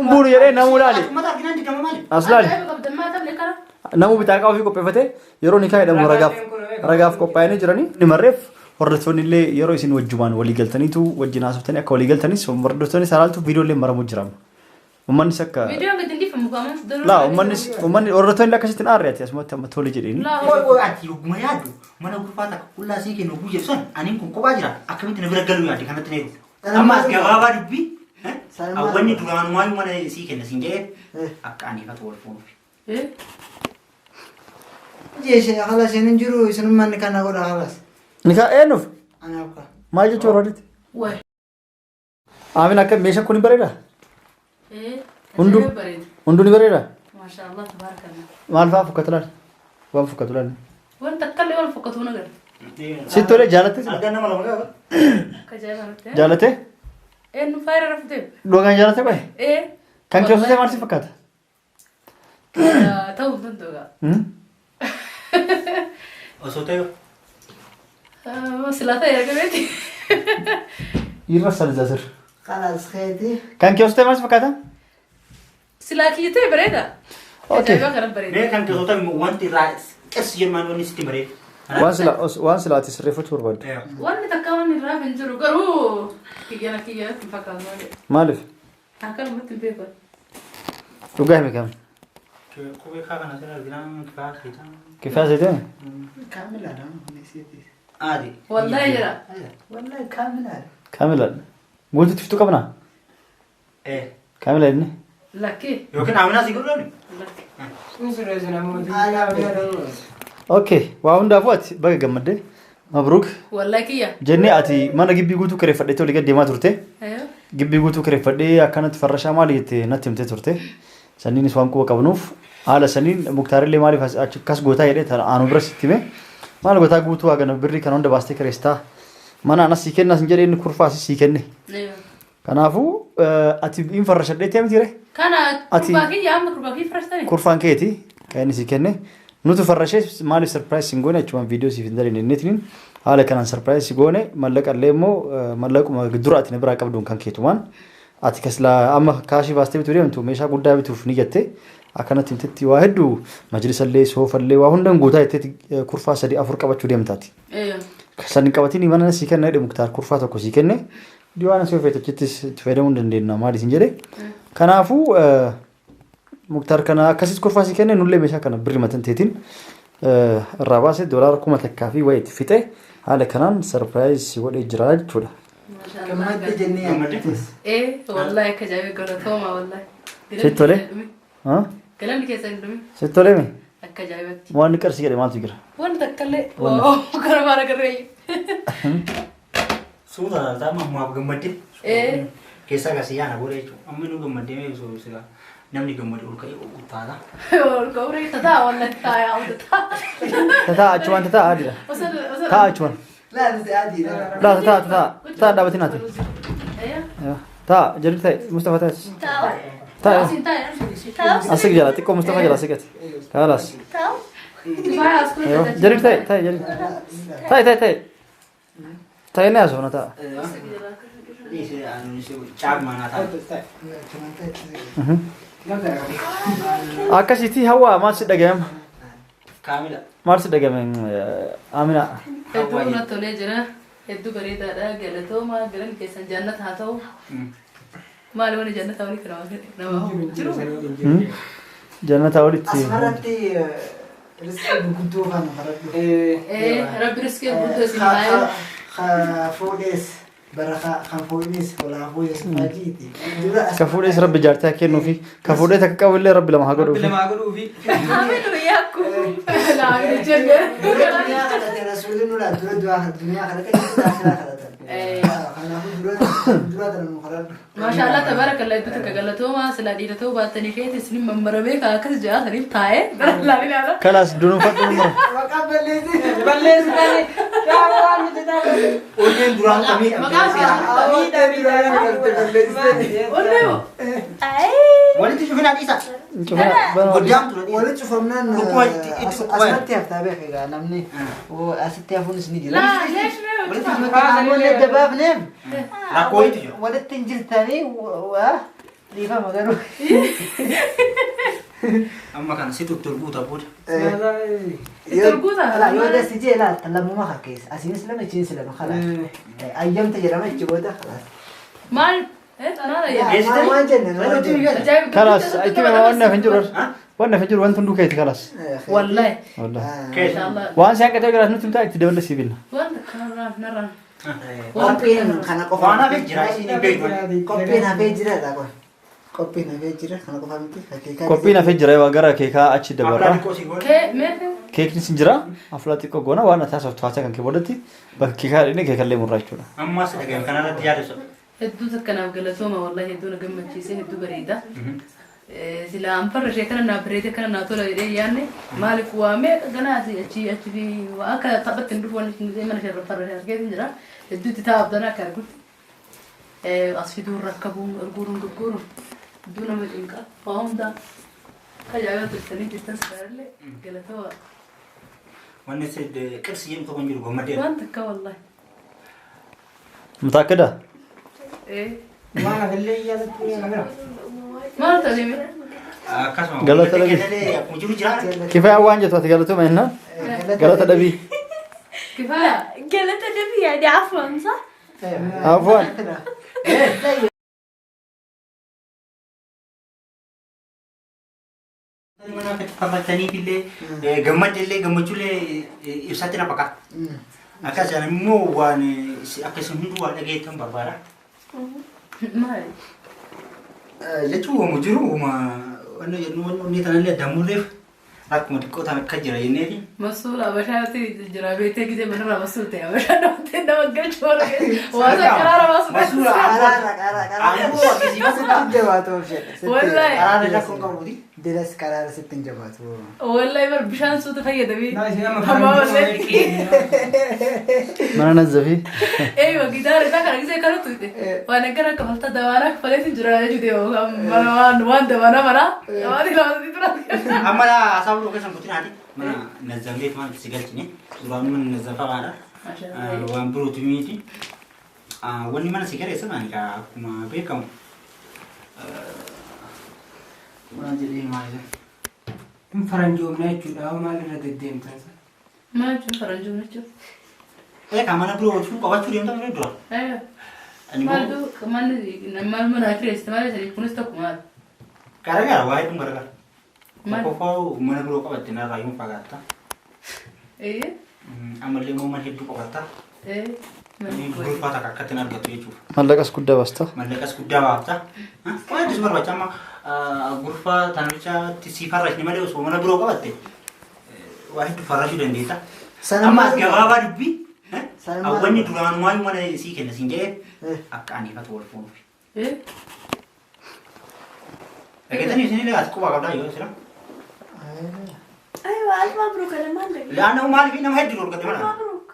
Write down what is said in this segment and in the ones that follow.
بوري يا نمو لالي أصلاً نمو بتاعك أو في كوبيفتة يروني كاي نمو رجاف كوبايني جراني نمرف وردتوني اللي يروي سين وجبان ولي قلتني تو وجناس بتني أكولي قلتني سو وردتوني سألتو فيديو اللي مرة مجرم ومن سكا فيديو قدني في مقامات لا ومن وردتوني لك شتين أريات يا اسمه تولي جريني لا هو أتي ما يادو ما أنا غرفتك كلها سيك إنه بوجي سون أنا يمكن كوباجرا أكمل تنبرة قلبي عندي كم تنيرو أما جوابا دبي أولني تقولون ما يوم أنا سيك إنه سينجير أكاني فتوى الفون إيه جيش خلاص ننجرو يسمى نكنا ولا خلاص نكا إيه نوف أنا أبقى ما يجي تورودت وين آمين أكمل ميشا كوني بريرا إيه هندو نبريرا ما شاء الله تبارك الله ما الفا فكتلان وام فكتلان وين تكلم ولا فكتونا غير ستوري جالته أنا ما لهم كجاي جالته إيه نفاير رفته دوغان جالته باي إيه كان كيف سه مارسي فكات تاو تندوغا أصوته مسلاته يا كبيتي يرسل زاسر خلاص خيتي كان كيف سه مارسي فكاتا سلاكي تي بريدا اوكي ليه كان كذا وانتي رايس كيس جرمان ونستي مريض وانسلا تسرفه توربد وين تكاوني راف انجرو قرو كيجانا تفكر مالف هكذا مثل بيبر وقاهمي كم كوبي خاكنا سنة الجنان كيف هذا كامل أنا نسيتي عادي والله يرى والله كامل أنا كاملا قلت تفتو كمنا إيه كاملا إني لكي يمكن عملنا سيقولون اوكي واون دافوت بقى جمد مبروك والله كيا جني اتي ما نجيب بيقولوا كريف فديتو لقد ما ترته ايوه جيب بيقولوا كريف فدي كانت فرشة ماليت نتيم ترته سنين سوام كوا كبنوف على سنين مختار اللي مالي فاس كاس غوتا يدي ترى انو برس تيمه مال غوتا غوتو اغن بري كانون دباستي كريستا ما انا سيكن ناس نجري ان كرفاس سيكن ايوه كنافو اتي ان فرشة ديتي امتيره كان كرباكي يا ام كرباكي فرشتني كرفان كيتي كاين سيكن نوتو فرشة مالي سربرايز سينغوني اتشوان فيديو سيفندرين النترين حالا كان سربرايز سيغوني ملك الليمو ملك ما قدرات نبرا قبدون كان كيتوان ati kasla amma kaashi baaste bitu deemtu meeshaa guddaa bituuf ni jette akkanatti himtetti waa hedduu majlisallee soofallee waa hundan guutaa jettetti kurfaa sadii afur qabachuu deemtaati. Sanin qabatiin mana sii kenna jedhe muktaar kurfaa tokko sii kenne diwaana sii ofeetachittis itti fayyadamuu hin dandeenyu maali isin jedhe. Kanaafuu muktaar kana akkasitti kurfaa sii kenne nullee meeshaa kana birri matanteetiin irraa baasee doolaara 1000 fi wayiitti fixe haala kanaan sarpiraayiz godhee jira jechuudha. كملت جنيه ايه والله كجاوي قرطوما والله ستولي ها كلامك يا سندمي ستولي مي كجاوي وان كرسي كده ما تقدر وين تكلي اوه كربارة كري سودا تمام ما بقمتي ايه كيسا كسيا أنا بقول إيش أمي نقول مدي مي سو سلا نمني قمتي أقول كي أقطعها والكوري تدا ولا تايا أو تتا أجوان تتا عادي تا أجوان لا عادي لا تا دابتي ناتي ايه تا جريت تاي مصطفى تاي تا أسيق جلاتي كم مصطفى جلاتي سكت خلاص جريت تاي جريت تاي ناس هنا تا أكاسيتي هوا ما تصدق يا كاملة ما تصدق يا آمنة هدونا تولي جرا هدو بريدا دا قالتو ما قلن كيسان جنة هاتو ما لوني جنة هاولي كراوه جرو جنة هاولي أصفرتي رزق بكنتو فانا ايه ربي رزقي بودو سيمايو خفوديس برخا خفوديس ولا خفوديس ماجيتي كفوديس ربي جارتها كينو في كفوديس تكاولي ربي لما هاقولو في آمين وياكم لا عندي جنة رسول الله دوا الدنيا خلقت ما شاء الله تبارك الله يدتك قالتو ما سلاديتو باتني كيت سنين ممربي كاكس جا سنين تاي لا لا خلاص دونو فاتو مر بلز يا وان تدا أولين دران كمي ولو اي ولين تشوفين عيسى ولا تشوفنا أسمعتي أفتابك يا نمني وأستي أفونس نيجي لا ليش ولا الدباب نم لا كويت جو ولا تنجل تاني Rifa magaru. Amma kana situ turguuta booda. Ala yoo dasi je la talamuma hakis. Asinis lama chin silama khalas. Ayyam tajrama ichboda khalas. maal nana Ya yaa ma jenne. ajaa'ib خلاص أيتم وانا فنجر وانا فنجر وانت ندوك أيت خلاص wallahi والله Kees. inshallah وان ساعة كده قرأت نتم تاعك تدور لسيبنا wanta kanarraa narraan Qophiin kana qofa. Waan hafe jira isin beektu. Qophiin hafee jira dha qofa. Qophiin hafee jira kana qofa miti. Haqiiqaa. كوبينا في جرا وقرا كيكا أشي Abraa دبرة xiqqoo si goone. kee meefe كيك نسنجرا أفلاتي كوغونا وانا تاسو تفاتا كان كيبودتي بكيكا إني كيكا اللي مراجعونا Ammas dhageen kanarratti yaadatu. hedduu takkanaaf galatooma wallahi hedduu na gammachiise hedduu bareeda sila an farra ishee kana naa bareede kana naa tola jedhee yaanne maaliif waamee ganaati achi fi akka taphatti hin dhufu wanni mana ishee farra ishee argeetiin jira hedduu itti taa'abdana akka argutti as fiduun rakkabuun arguuruun gurguruun hedduu nama cinqa waa hundaa tajaajila turtanii jirtan sararlee galatooma Wanni qirsi jedhu tokko hin jiru gammadee. waan takka wallahi متأكدة Mana fillee iyyaalatti kamera. maal ta'eeme Akkasuma. Galata lagi. Akkuma jiru jira. كفاية وان جت واتقالتو ما هنا قالت أبي kifaaya قالت أدبي يعني عفوا صح؟ عفوا Mana fakkaatanii illee gammadillee gammachuullee ibsatti na fakkaata. Akkasuma immoo waan akkasuma hunduu waan dhageettan barbaada. maali Jechuun uumu jiru uuma wanni tanallee addaamuulleef akkuma xiqqoo tan akka jira jenneeti. Masuul abashaatti jira beektee gidee manarraa masuul ta'e abashaa namatti nama galchuu warra waasa karaara baasu Masuula Karaara karaara Aangoo karaara. akkasii Sitti jabaatu ofshedha. Wallahi. Karaara lakkoon qabuuti. Diras karaara sitti jabaatu. wallahi bar bishaan suuta fayyadamee Naa ishee amma hamaa faranjii wallee ما ننزفي eeywa gidaara isaa kana gisee kana tuyte waan eeggan akka falta dabaanaa kafaleetiin jira jechuudha waan dabaanaa manaa waan ilaamatti tura Amma haasaa buluu keessan guddinaati. Mana nazzafeet maal si galchine. Suuraan mana nazzafaadha. Waan birootu miti. Wanni mana si gareessa maani kaa akkuma beekamu. Waan jedhee maali? Hin faranjoomna jechuudha. Maal irra deddeemtan? maal jechuun faranjuun jechuudha Eegaa mana biroo sun qabachuu deemtan ture dura. Ani maal manaa kireessite maal jedhanii kunis tokko maal garagara waa hedduun garagara. Maal? Qofaa'u mana biroo qabatte narraa yoo fagaatta. ee Ammallee immoo mana hedduu qabatta. Gurfaa takka akkatti hin argattu jechuudha. ملقاس كودا بستا Mallaqas guddaa baafta. Waan hedduu si barbaacha amma gurfaa tanabichaatti si farrashni malee osoo mana biroo qabatte waa hedduu farrashuu dandeessa. Ammas gabaabaa dubbii. Awwanni duraanumaa mana sii kenna siin jedhee akka aniifatu wal fuudhuuf. ee Dhageetanii isinillee as qubaa qabdaa yoo jira. أيوة ألف مبروك أنا ما أدري Laanna maaliif nama hedduu dorgate ألف bara. مبروك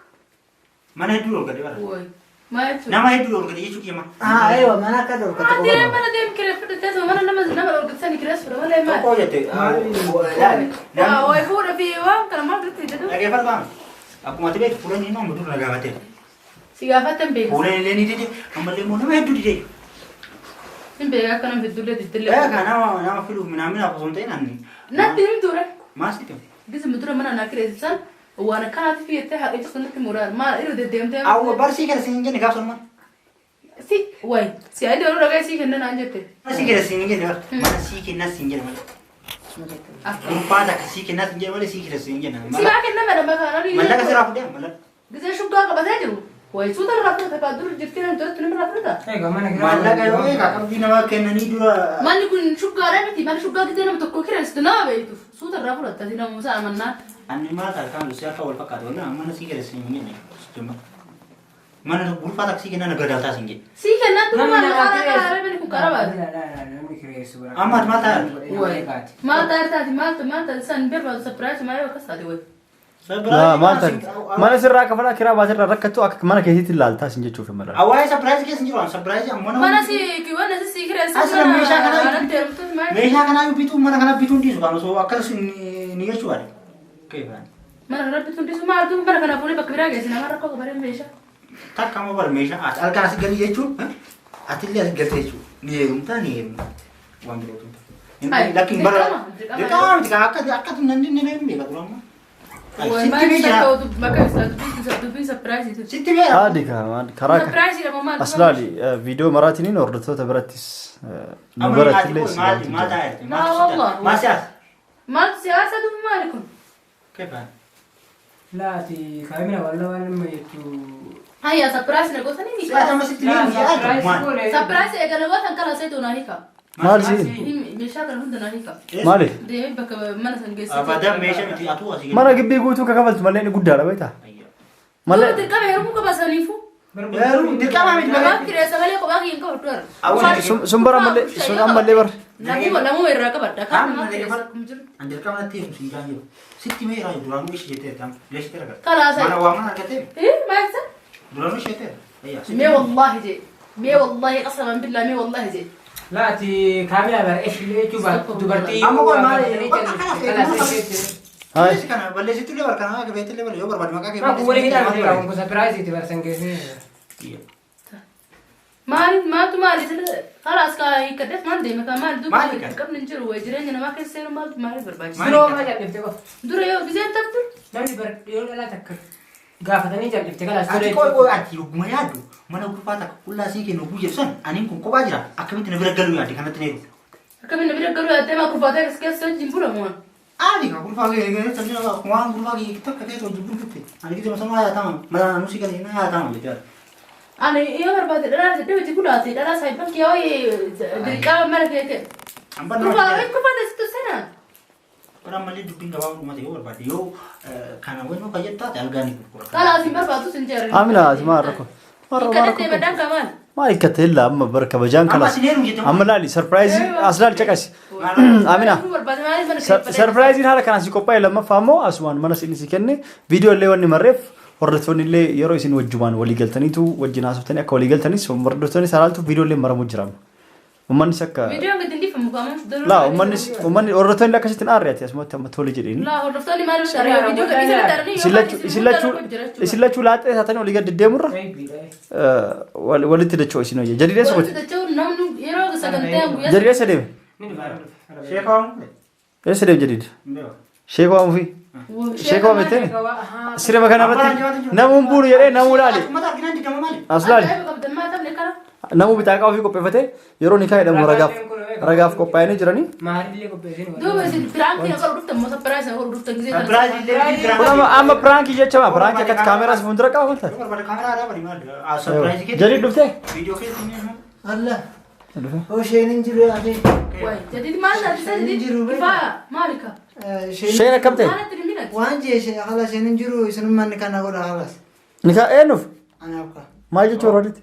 Mana hedduu dorgate bara. woy maal jechuudha Nama hedduu dorgate jechuu kiyama. Ayo mana akka dorgate Ati mana deem kiree fudhatee mana nama dorgotsanii kirees fudha malee maal Tokkoo jette. way fuudha fi waan kana maal dutti jedhu Dhageeffatu baana. Akkuma ati beektu fuulaan inni amma dur nagaafatee. si gaafattan beeku Fuulaan illee ni dide ammallee immoo nama hedduu dide. hin beeku akka nama fiddullee didillee Eegaa nama filuuf minaaminaaf osoo hin ta'in anni. natti hin ture Maasitti. gisa mudura mana naa kireessisan waan akkanaatti fiyettee haqee tokko natti muraan maal irra deddeemtee Awwa barsii kana siin jenne gaaf sanumaan. si way si ayidii warra dhagaa sii kennan aan jette Mana sii kenna siin jenne bara. Mana sii kenna siin jenne malee. Gurfaa takka sii kenna siin jenne malee sii kenna siin jenne. si maa kennan madha makaanaa Mallaqa siraa fudhee mallaqa. gisa shuggaa qabatee jiru way suuta irraa fudhata kaa dur jirtii nan duratti nama irraa fudhata Egaa mana Mallaqa yoo eegaa qabdii namaa kennanii dura. manni kun shuggaadhaa miti mana shuggaa gisee nama tokko kireessitu nama beektu suuta irraa fudhatta si nama musaa amannaa Anni maal ta'a kan lusi akka wal fakkaatu wala mana sii kenna siin jenne. Mana gurfaa takka sii kenna nagaa daaltaa siin jenne. sii kennan dura mana karaa karaa bani kun karaa baate Namni kireessu bara. Amma maal ta'a? maal taartaati maal taati san barbaadu sapiraayis maayoo akkas taate way لا ما أنت ما نصير راك فلا كرا بازر ركتو أك ما نكيت اللال تاسين جتشوف المرة Awwaayee sapiraayiz keessa jiru sapiraayiz amma mana si kiwwana si si kireessu Asla meeshaa kana mana deemtu maal meeshaa kanaa bituu mana kana bituun dhiisu kan osoo akkas ni jechuudha. Keefaan. mana kana bituun dhiisu maal tu mana kana fuudhee bakka biraa geessi nama rakkoo qabaree meeshaa Takka amma bara meeshaa ati halkan as galii jechuun atillee as galtee jechuudha. Ni heerumtaa ni heerumtaa. waan birootu. Hai, Lakkiin bara dirqama. dirqama akka namni ni beeka durama. Maal isa ta'u bakka isa dubbiin surprise itu. Sitti beeka. Haadi karaa Surprise dha maal. aslaali viidiyoo maraatiin hordoftoota birattis nu barattillee maal taa'e? Ma wallah. Maal siyaasa? Maal siyaasa dubbi maali kun? Keepaan. Laati kaamira walla waan nama jettu. Hayya surprise na gootanii ni. Siyaasa ma sitti beeka? Maal? Surprise eegala gootan kala sai doonaa hiika. maal siin Meeshaa kana hunda naa hiika. maali Deemee bakka mana san geessite. Abadan meeshaa miti atuu asii. mana gibbii guutuu kakafaltu malee inni guddaadha beektaa Malee dirqama heerumuu qaba saniifu. Dirqama miti Gabaa kireessa malee kophaa kiyyan qabu dura. sun bara malee sun ammallee bara Namuu irraa qabadha. Kan nama kireessa akkuma jiru. An dirqama natti eegu siin jaan jiru. Sitti mee irraa duraanuu ishee jettee tam leeshite ragaa. Kalaasa. Mana waa mana argatee Maal isa? duraanuu ishee jettee. Mee wallahi je. Mee wallahi qasaman billah mee wallahi je. Laati kaamira bara eshilee jechuudha dubartii. Amma kun maali? Hai. Kana balleessitu illee barkana akka beektu illee yoo barbaade maqaa kee. Aku boleh kita nanti kalau surprise itu barang kene. Maaltu maali kalaas kaa hiikkadheef maal deeme kaa maal Maal dubbi hiikkadhe? qabni hin jiru way jireenya namaa keessa seenu maaliif barbaachisa? Maal Duro hiikkadhe? macam lifte kok. Dura yoo giseen tabdu Namni bar yo la takka. Gaafatanii jam lifte kala Ati koo ati oguma yaaddu mana gurfaa takka qullaa sii kennu guyyaa san aniin kun kophaa jira akkamitti na bira galuu yaadde kanatti na eegu. akkamiin na bira galuu yaaddee maa kurfaatee keessa wajjin bulamu waan. Adi kan gurfaa kee tajaajila waan gurfaa kee tokko ta'e hojii bulchutti. Ani gidi masama yaatama mana nusi kan ina yaatama jechuudha. Ani yoo barbaade dhalaa jedhee hojii bulaate dhalaa saayibban kee yoo dirqama mala keete. Kurfaatee situ seenaa. Bara malee dubbiin gabaabaa uummata yoo barbaade yoo kana wani fayyadu taate algaanii gurgura. Kalaas hin barbaadu sin jeerre. amina ati maa rakko Hiikkadhettee badaan kaa maal? maal hiikkate illaa amma bara kabajaan Amma kalaas sineeru jette amma laali sarpiraayizii as laali caqasi amina Barbaade maaliif mana keessa sarpiraayiziin haala kanaan si qophaa'e lammaffaa immoo asumaan mana isin si kenne viidiyoo illee wanni marreef hordoftoonni illee yeroo isin wajjumaan walii galtaniitu wajjin haasoftanii akka walii galtanis hordoftoonni salaaltu viidiyoo illee maramuu jiraam ummannis akka Viidiyoon gadi hin dhiifamu qaama. laa ummanni hordoftoonni akkasitti hin aarreeti asumatti amma tole jedheen Laa hordoftoonni maal dhara viidiyoo gadi sana dharanii isin lachuu laaxee taatanii walii gadi deemurra walitti dachoo isin hojii jadidee sokote namni yeroo sagantaan guyyaa jadidee eessa deeme Sheekaa waan eessa deeme jadid sheekoo waamufi sheekoo waametee sirba kanarratti namuun buunu jedhee namuu laali Mata arginaan digdama maali? as laali namuu bitaaqaa ofii qopheeffatee yeroo nikaa jedhamu ragaaf qophaa'anii jiranii Mahalillee qopheessine. duuba isin piraankii akka dhuftan moo sapiraayisa akka dhuftan gisee kana Biraazillee kun amma piraankii jechama piraankii akkatti kaameraas fuuldura qaba wanta barbaade kaameraa aadaa bari maali? Surprise kee. jadid dhuftee Viidiyoo keessa ni Allah. Oh, sheen hin jiru ati. waay jadidi maal taate sadii kifaa maalika sheen akkam ta'e maalatti dhimminati Waan jee haala sheen hin jiru isinummaan kana godha halas. nikaa eenyuuf Anaaf ka. maal jechuu barbaadde